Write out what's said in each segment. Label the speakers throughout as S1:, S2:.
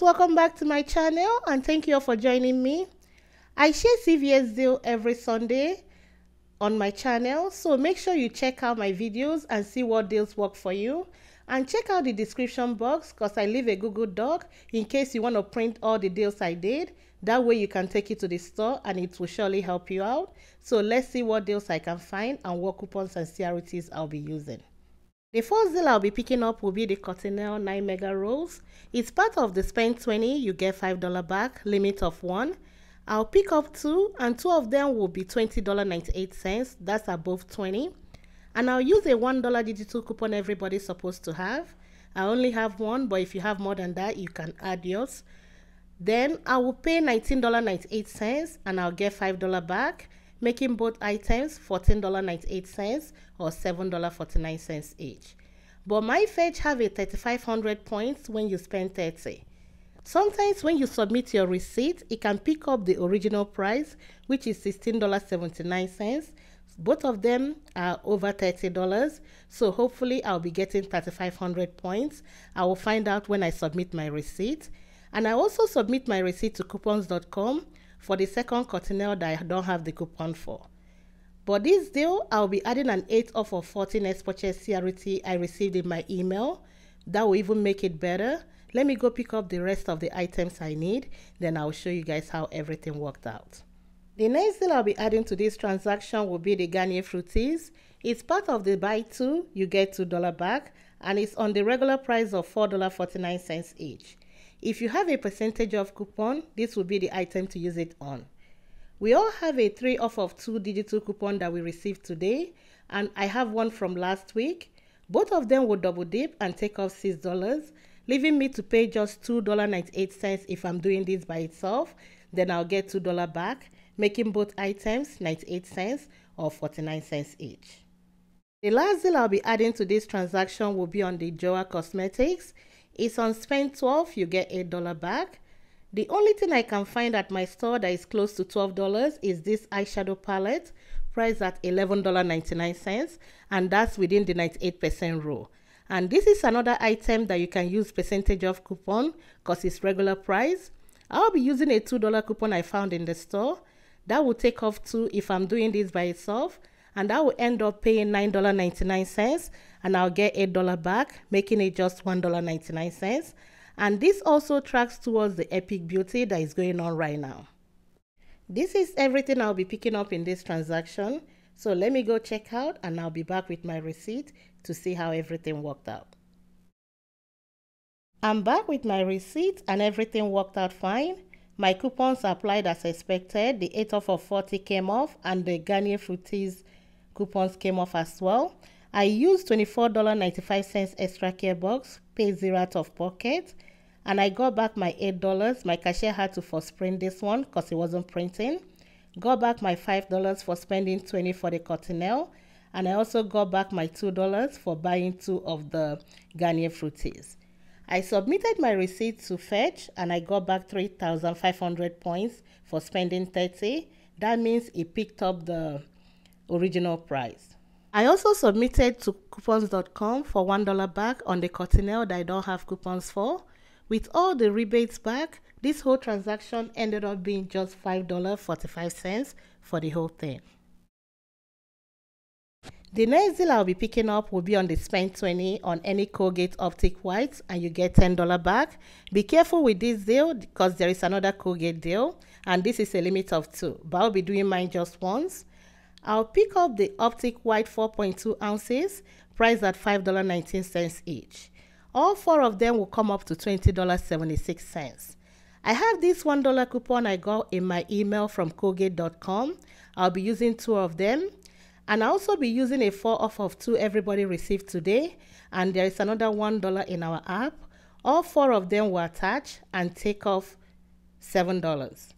S1: guys, welcome back to my channel and thank you all for joining me. I share CVS deal every Sunday on my channel, so make sure you check out my videos and see what deals work for you, and check out the description box because I leave a Google Doc in case you want to print all the deals I did. That way you can take it to the store and it will surely help you out. So let's see what deals I can find and what coupons and CRTs I'll be using. The first deal I'll be picking up will be the Cottonelle 9 mega rolls. It's part of the spend 20, you get $5 back, limit of 1. I'll pick up 2 and 2 of them will be $20.98, that's above 20. And I'll use a $1 digital coupon everybody's supposed to have. I only have one, but if you have more than that, you can add yours. Then I will pay $19.98 and I'll get $5 back, making both items $14.98 or $7.49 each. But my fetch have a 3,500 points when you spend 30. Sometimes when you submit your receipt, it can pick up the original price, which is $16.79. Both of them are over $30, so hopefully I'll be getting 3,500 points. I will find out when I submit my receipt. And I also submit my receipt to coupons.com for the second Cottonelle that I don't have the coupon for. But this deal, I'll be adding an 8 off of 40 next purchase CRT I received in my email. That will even make it better. Let me go pick up the rest of the items I need, then I'll show you guys how everything worked out. The next deal I'll be adding to this transaction will be the Garnier Fruities. It's part of the buy 2, you get $2 back, and it's on the regular price of $4.49 each. If you have a percentage off coupon, this will be the item to use it on. We all have a 3 off of 2 digital coupon that we received today, and I have one from last week. Both of them will double dip and take off $6, leaving me to pay just $2.98 if I'm doing this by itself. Then I'll get $2 back, making both items 98 cents or 49 cents each. The last deal I'll be adding to this transaction will be on the Joa Cosmetics. It's on spend 12, you get $8 back. The only thing I can find at my store that is close to $12 is this eyeshadow palette, priced at $11.99, and that's within the 98% rule. And this is another item that you can use percentage off coupon because it's regular price. I'll be using a $2 coupon I found in the store. That will take off 2 if I'm doing this by itself, and I will end up paying $9.99 and I'll get $8 back, making it just $1.99. And this also tracks towards the Epic Beauty that is going on right now. This is everything I'll be picking up in this transaction. So let me go check out and I'll be back with my receipt to see how everything worked out. I'm back with my receipt and everything worked out fine. My coupons applied as expected. The 8 off of 40 came off and the Garnier Fruities coupons came off as well. I used $24.95 extra care box, paid 0 out of pocket, and I got back my $8. My cashier had to force print this one because it wasn't printing. Got back my $5 for spending $20 for the Cottonelle, and I also got back my $2 for buying 2 of the Garnier Fruities. I submitted my receipt to Fetch and I got back 3,500 points for spending 30. That means it picked up the original price. I also submitted to coupons.com for $1 back on the Cottonelle that I don't have coupons for. With all the rebates back, this whole transaction ended up being just $5.45 for the whole thing. The next deal I'll be picking up will be on the spend 20 on any Colgate Optic Whites and you get $10 back. Be careful with this deal because there is another Colgate deal and this is a limit of 2, but I'll be doing mine just once. I'll pick up the Optic White 4.2 ounces, priced at $5.19 each. All 4 of them will come up to $20.76. I have this $1 coupon I got in my email from Colgate.com. I'll be using 2 of them. And I'll also be using a 4 off of 2 everybody received today. And there is another $1 in our app. All 4 of them will attach and take off $7.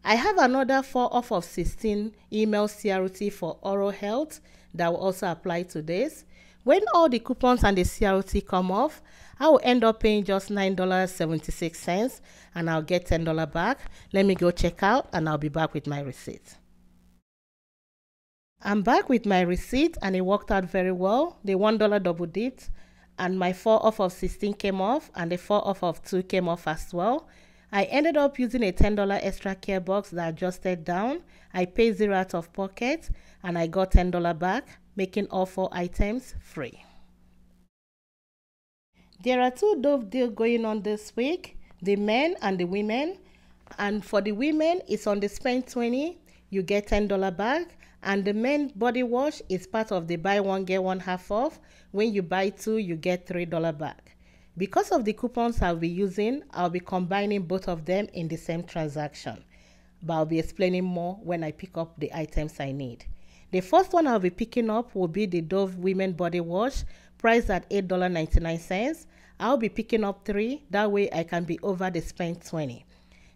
S1: I have another 4 off of 16 email CRT for oral health that will also apply to this. When all the coupons and the CRT come off, I will end up paying just $9.76 and I'll get $10 back. Let me go check out and I'll be back with my receipt. I'm back with my receipt and it worked out very well. The $1 double dipped and my 4 off of 16 came off, and the 4 off of 2 came off as well. I ended up using a $10 extra care box that adjusted down. I paid 0 out of pocket, and I got $10 back, making all 4 items free. There are 2 Dove deals going on this week, the men and the women. And for the women, it's on the spend 20, you get $10 back. And the men body wash is part of the buy one get one half off. When you buy 2, you get $3 back. Because of the coupons I'll be using, I'll be combining both of them in the same transaction. But I'll be explaining more when I pick up the items I need. The first one I'll be picking up will be the Dove Women Body Wash, priced at $8.99. I'll be picking up 3, that way I can be over the spend 20.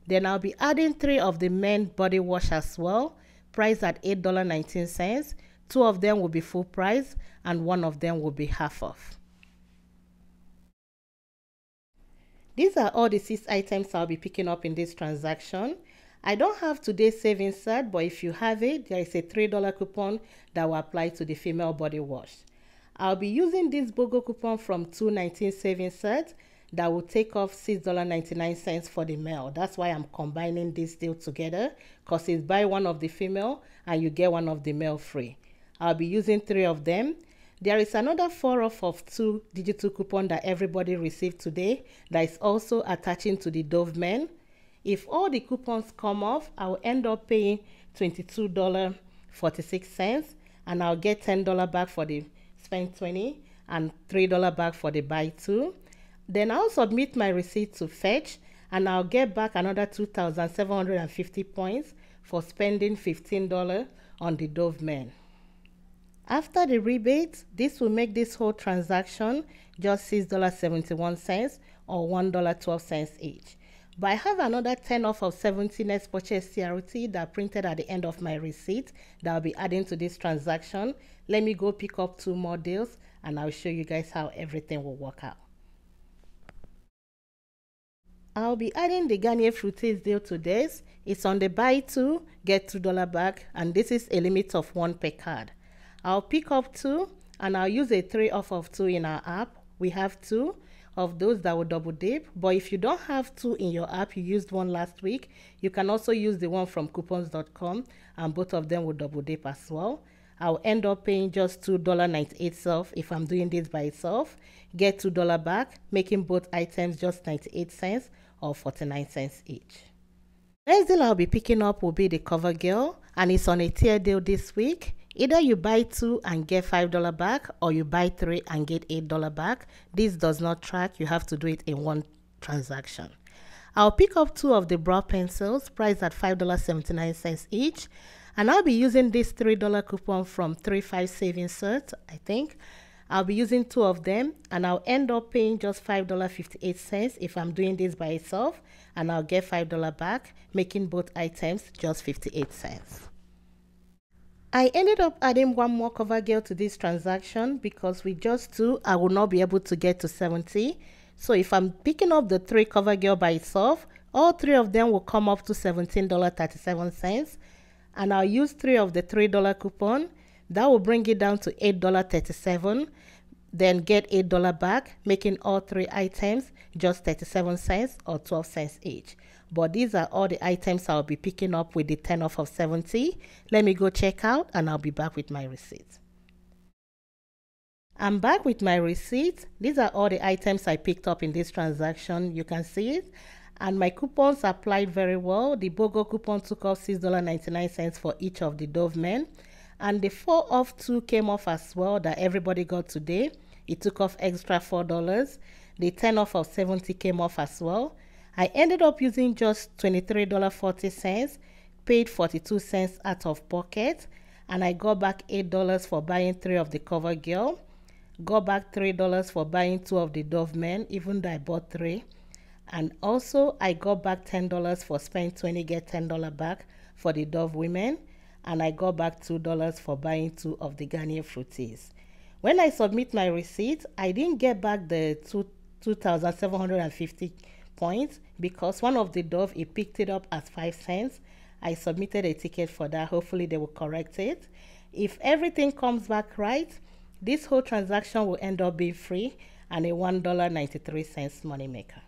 S1: Then I'll be adding 3 of the men body wash as well, priced at $8.19. 2 of them will be full price and 1 of them will be half off. These are all the 6 items I'll be picking up in this transaction. I don't have today's savings set, but if you have it, there is a $3 coupon that will apply to the female body wash. I'll be using this BOGO coupon from 219 savings set that will take off $6.99 for the male. That's why I'm combining this deal together, because it's buy 1 of the female and you get 1 of the male free. I'll be using 3 of them. There is another 4 off of 2 digital coupon that everybody received today that is also attaching to the Dove men. If all the coupons come off, I'll end up paying $22.46, and I'll get $10 back for the spend 20 and $3 back for the buy 2. Then I'll submit my receipt to Fetch, and I'll get back another 2,750 points for spending $15 on the Dove men. After the rebate, this will make this whole transaction just $6.71 or $1.12 each. But I have another 10 off of 70 next purchase CRT that printed at the end of my receipt that I'll be adding to this transaction. Let me go pick up 2 more deals and I'll show you guys how everything will work out. I'll be adding the Garnier Fructis deal to this. It's on the buy 2, get $2 back, and this is a limit of 1 per card. I'll pick up 2 and I'll use a 3 off of 2 in our app. We have 2 of those that will double dip, but if you don't have 2 in your app, you used 1 last week, you can also use the one from coupons.com and both of them will double dip as well. I'll end up paying just $2.98 if I'm doing this by itself, get $2 back, making both items just 98 cents or 49 cents each. Next deal I'll be picking up will be the CoverGirl, and it's on a tier deal this week. Either you buy 2 and get $5 back, or you buy 3 and get $8 back. This does not track, you have to do it in 1 transaction. I'll pick up 2 of the brow pencils, priced at $5.79 each, and I'll be using this $3 coupon from 35 Savings Cert, I think. I'll be using 2 of them, and I'll end up paying just $5.58 if I'm doing this by itself, and I'll get $5 back, making both items just 58 cents. I ended up adding 1 more CoverGirl to this transaction because with just 2, I will not be able to get to 70. So if I'm picking up the 3 CoverGirl by itself, all 3 of them will come up to $17.37, and I'll use 3 of the $3 coupon. That will bring it down to $8.37, then get $8 back, making all 3 items just 37 cents or 12 cents each. But these are all the items I'll be picking up with the 10 off of 70. Let me go check out and I'll be back with my receipt. I'm back with my receipt. These are all the items I picked up in this transaction. You can see it. And my coupons applied very well. The BOGO coupon took off $6.99 for each of the Dove men. And the 4 off 2 came off as well that everybody got today. It took off extra $4. The 10 off of 70 came off as well. I ended up using just $23.40, paid 42 cents out of pocket, and I got back $8 for buying 3 of the CoverGirl. Got back $3 for buying 2 of the Dove men, even though I bought 3. And also I got back $10 for spend 20, get $10 back for the Dove women. And I got back $2 for buying 2 of the Garnier Fructis. When I submit my receipt, I didn't get back the 2,750 points because one of the Dove, it picked it up as 5 cents. I submitted a ticket for that. Hopefully they will correct it. If everything comes back right, this whole transaction will end up being free, and a $1.93 moneymaker.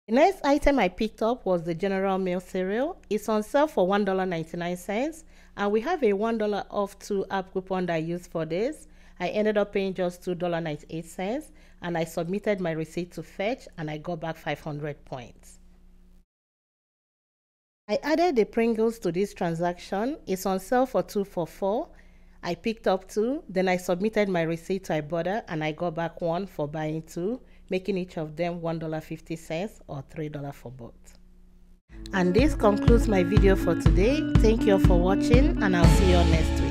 S1: The next item I picked up was the General Mills cereal. It's on sale for $1.99, and we have a $1 off 2 app coupon that I used for this. I ended up paying just $2.98, and I submitted my receipt to Fetch, and I got back 500 points. I added the Pringles to this transaction. It's on sale for 2 for $4. I picked up 2, then I submitted my receipt to Ibotta, and I got back 1 for buying 2, making each of them $1.50 or $3 for both. And this concludes my video for today. Thank you all for watching, and I'll see you all next week.